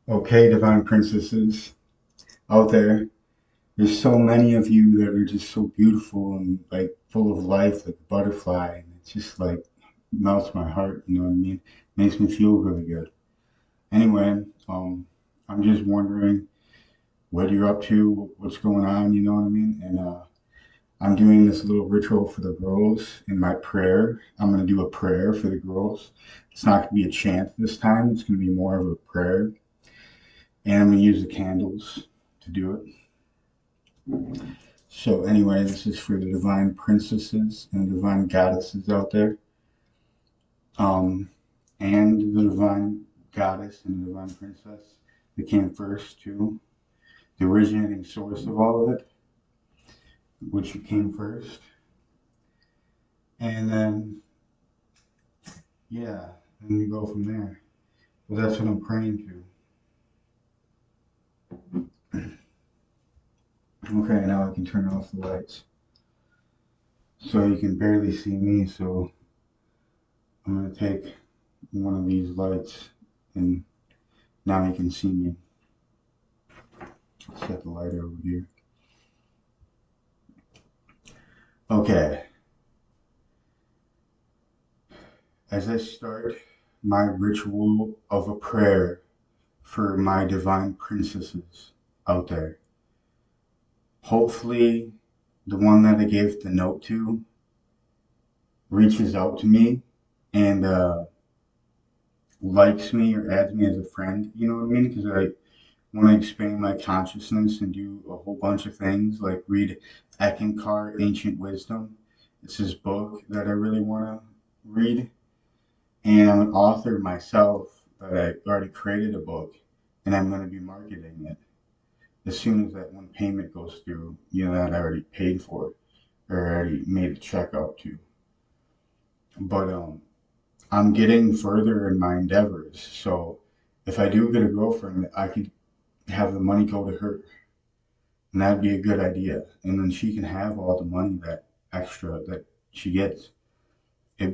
Okay, divine princesses out there. There's so many of you that are just so beautiful and like full of life, like a butterfly, and it just like melts my heart. You know what I mean? Makes me feel really good. Anyway, I'm just wondering what you're up to, what's going on. You know what I mean? And I'm doing this little ritual for the girls in my prayer. I'm gonna do a prayer for the girls. It's not gonna be a chant this time. It's gonna be more of a prayer, and I'm gonna use the candles to do it. So anyway, this is for the divine princesses and divine goddesses out there, um, and the divine goddess and the divine princess that came first too, the originating source of all of it, which came first, and then yeah, and we go from there. But that's what I'm praying to. Okay, now I can turn off the lights, so you can barely see me. So I'm gonna take one of these lights, and now you can see me. Set the light over here. Okay, as I start my ritual of a prayer for my divine princesses out there, hopefully the one that I gave the note to reaches out to me and likes me or adds me as a friend. You know what I mean? Because I want to expand my consciousness and do a whole bunch of things like read Eckankar Ancient Wisdom. It's his book that I really want to read. And I'm an author myself, but I already created a book and I'm going to be marketing it as soon as that one payment goes through, that I already paid for or already made a check out to. But I'm getting further in my endeavors. So if I do get a girlfriend, I could have the money go to her. And that'd be a good idea. And then she can have all the money that extra that she gets. If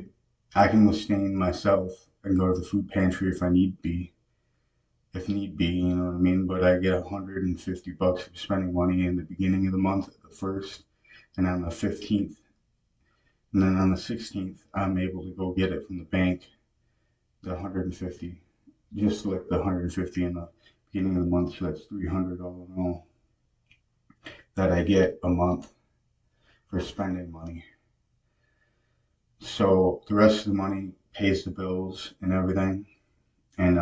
I can withstand myself and go to the food pantry if need be, you know what I mean? But I get $150 for spending money in the beginning of the month, the first, and on the 15th. And then on the 16th, I'm able to go get it from the bank, the 150, just like the 150 in the beginning of the month. So that's 300 all in all that I get a month for spending money. So the rest of the money pays the bills and everything. And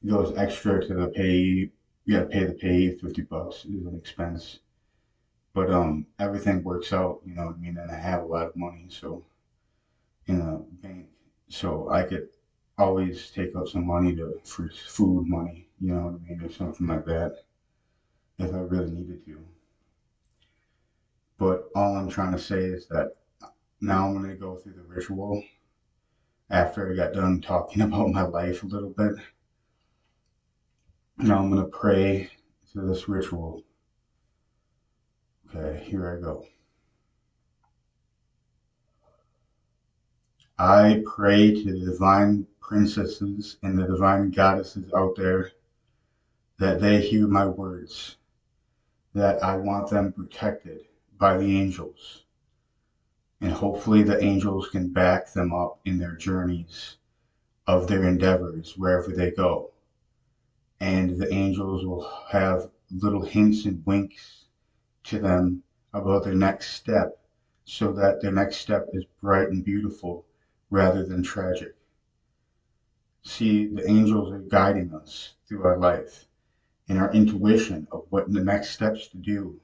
goes extra to the pay. You gotta pay the pay. $50 is an expense, but everything works out. You know what I mean? And I have a lot of money, so in a bank, so I could always take out some money to for food money. You know what I mean, or something like that if I really needed to. But all I'm trying to say is that now I'm gonna go through the ritual after I got done talking about my life a little bit. Now I'm gonna pray through this ritual. Okay, here I go. I pray to the divine princesses and the divine goddesses out there that they hear my words, that I want them protected by the angels. And hopefully, the angels can back them up in their journeys of their endeavors wherever they go. And the angels will have little hints and winks to them about their next step so that their next step is bright and beautiful rather than tragic. See, the angels are guiding us through our life and our intuition of what the next steps to do.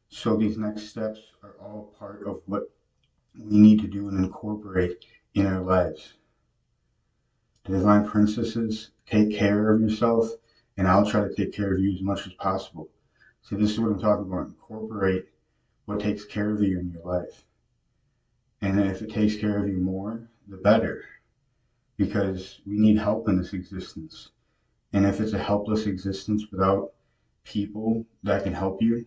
So these next steps are all part of what we need to do and incorporate in our lives. The divine princesses, take care of yourself, and I'll try to take care of you as much as possible. So this is what I'm talking about. Incorporate what takes care of you in your life. And if it takes care of you more, the better. Because we need help in this existence. And if it's a helpless existence without people that can help you,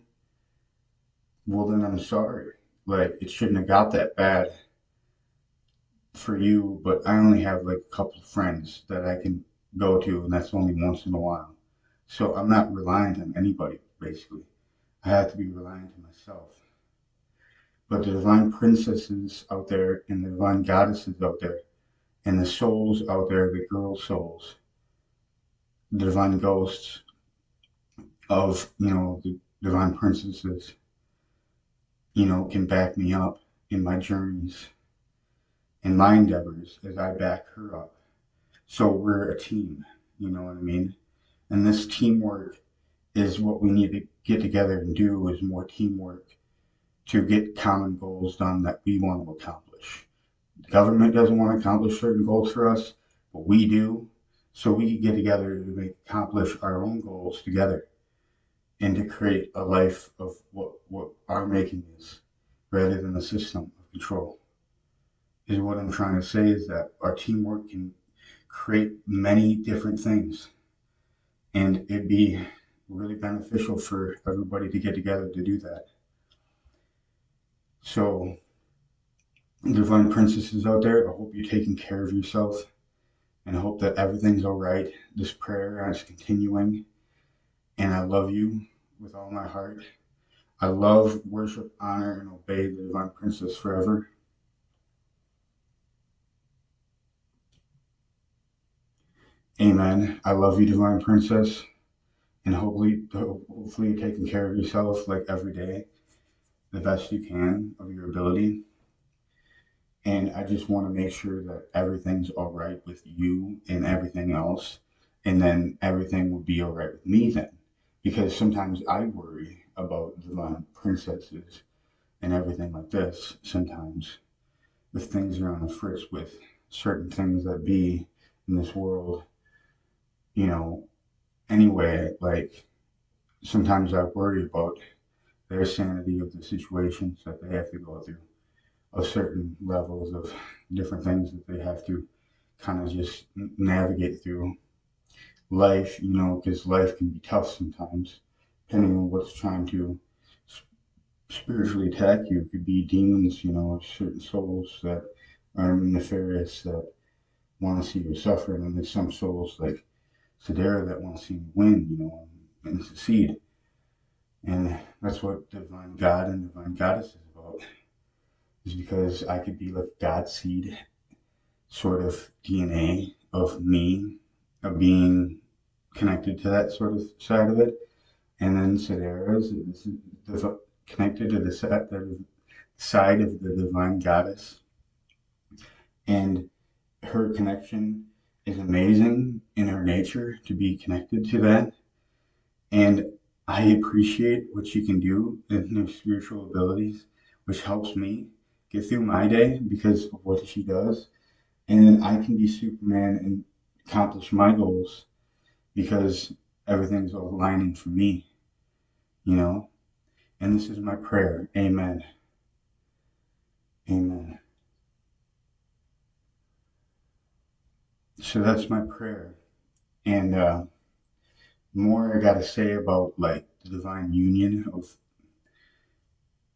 well, then I'm sorry. Like, it shouldn't have got that bad for you, but I only have like a couple of friends that I can go to, and that's only once in a while. So I'm not reliant on anybody, basically. I have to be reliant on myself. But the divine princesses out there, and the divine goddesses out there, and the souls out there, the girl souls, the divine ghosts of, the divine princesses, can back me up in my journeys and my endeavors as I back her up. So we're a team, you know what I mean? And this teamwork is what we need to get together and do, is more teamwork to get common goals done that we want to accomplish. The government doesn't want to accomplish certain goals for us, but we do. So we can get together to accomplish our own goals together and to create a life of what our making is, rather than a system of control. Is what I'm trying to say, is that our teamwork can create many different things, and it'd be really beneficial for everybody to get together to do that. So, divine princesses out there, I hope you're taking care of yourself, and I hope that everything's all right. This prayer is continuing, and I love you with all my heart. I love, worship, honor, and obey the divine princess forever. Amen. I love you, divine princess, and hopefully you're taking care of yourself like every day, the best you can of your ability. And I just want to make sure that everything's all right with you and everything else. And then everything will be all right with me then. Because sometimes I worry about divine princesses and everything like this. Sometimes if things are on the fritz with certain things that be in this world, you know, anyway, like sometimes I worry about their sanity of the situations that they have to go through, of certain levels of different things that they have to kind of just navigate through life, because life can be tough sometimes, depending on what's trying to spiritually attack you. It could be demons, certain souls that are nefarious, that want to see you suffer, and then there's some souls like Sedera that want to see you win, and succeed. And that's what divine God and divine goddess is about. Is because I could be like God's seed, sort of DNA of me, of being connected to that sort of side of it. And then Sedera's is connected to the side of the divine goddess. And her connection is amazing in her nature to be connected to that. And I appreciate what she can do in her spiritual abilities, which helps me get through my day because of what she does. And then I can be Superman and accomplish my goals because everything's all aligning for me, you know? And this is my prayer. Amen. Amen. So that's my prayer. And more I got to say about like the divine union of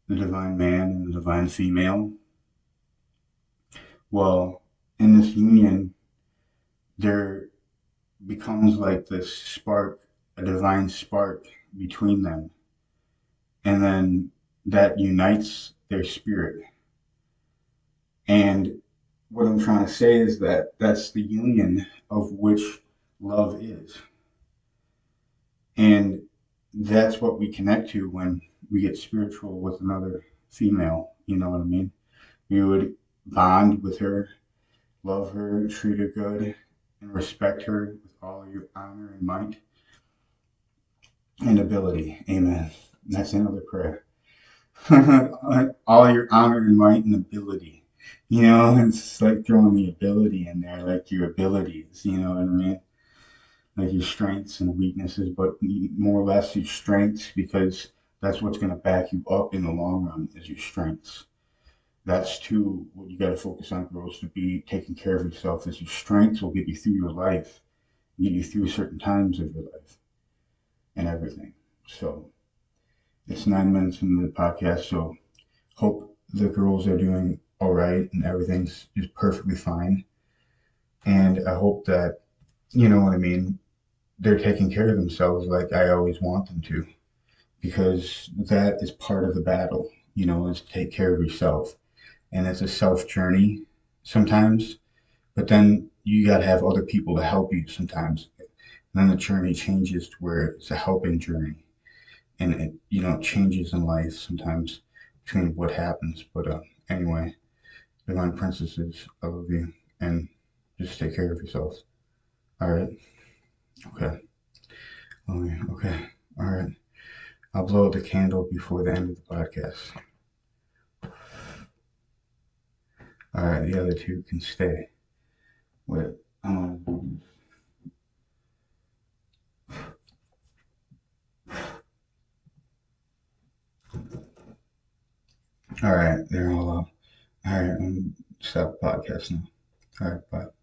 the divine man and the divine female. Well, in this union, there becomes like this spark, a divine spark between them. And then that unites their spirit. And what I'm trying to say is that that's the union of which love is. And that's what we connect to when we get spiritual with another female. You know what I mean? We would bond with her, love her, treat her good, and respect her with all your honor and might and ability. Amen. That's another prayer. All your honor and might and ability. It's like throwing the ability in there, like your abilities, you know what I mean? Like your strengths and weaknesses, but more or less your strengths, because that's what's going to back you up in the long run, is your strengths. That's too what you got to focus on, girls, to be taking care of yourself, is your strengths will get you through your life, get you through certain times of your life and everything. So it's 9 minutes into the podcast, so hope the girls are doing all right and everything's just perfectly fine. And I hope that, you know what I mean, they're taking care of themselves like I always want them to, because that is part of the battle, is take care of yourself. And it's a self journey sometimes, but then you got to have other people to help you sometimes. And then the journey changes to where it's a helping journey. And it changes in life sometimes between what happens. But anyway, Divine Princesses, I love you. And just take care of yourselves. All right. Okay. Okay. All right. I'll blow out the candle before the end of the podcast. All right. The other two can stay. Wait. Um, all right. They're all up. All right. Stop the podcast now. All right. Bye.